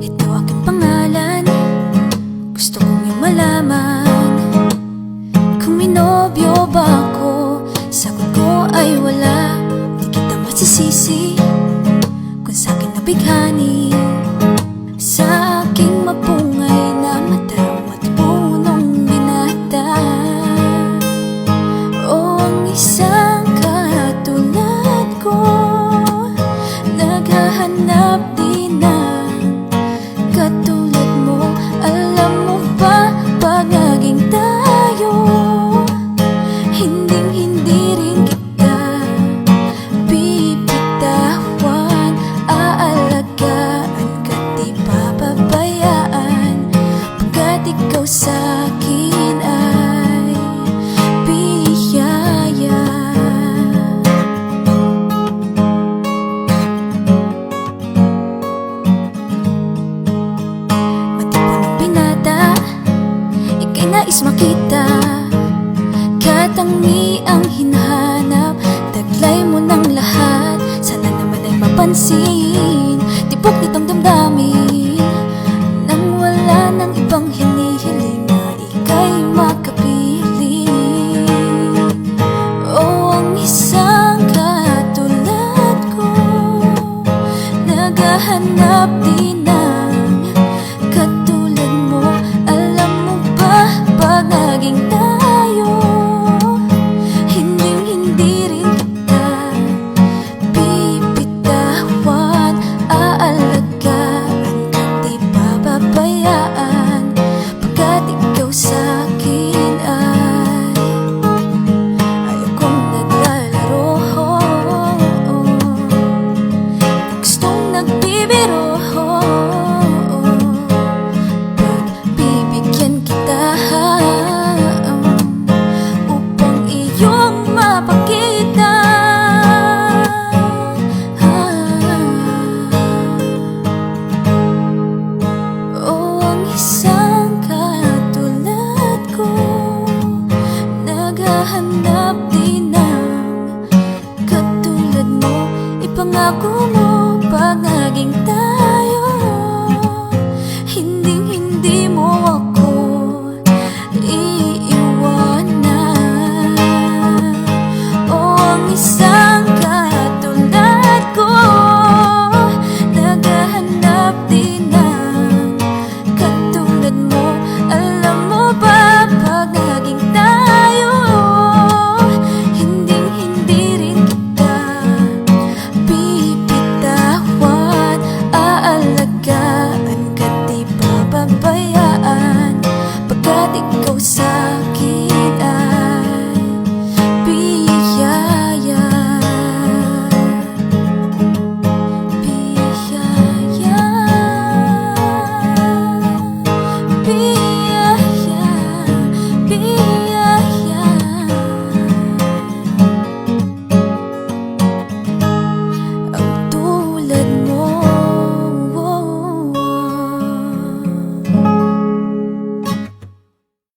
Ito aking pangalan, gusto kong iyong malaman. Kung minobyo ba ako, sagot ko ay wala. Di kita masisisi kung sa'kin nabighani. Sa aking mapungay na mata at punong binata, o ang isang katulad ko, naghahanap din ng katulad mo. Alam mo ba, pag naging tayo, hindi rin kita bibitawan. Aalagaan ka, di papabayaan, pagkat ikaw sa'kin ay biyaya. Matipon ng binata, ika'y nais makita, katangi ang hinahanap. Taglay mo ng lahat, sana naman ay mapansin, tibok nitong damdamin.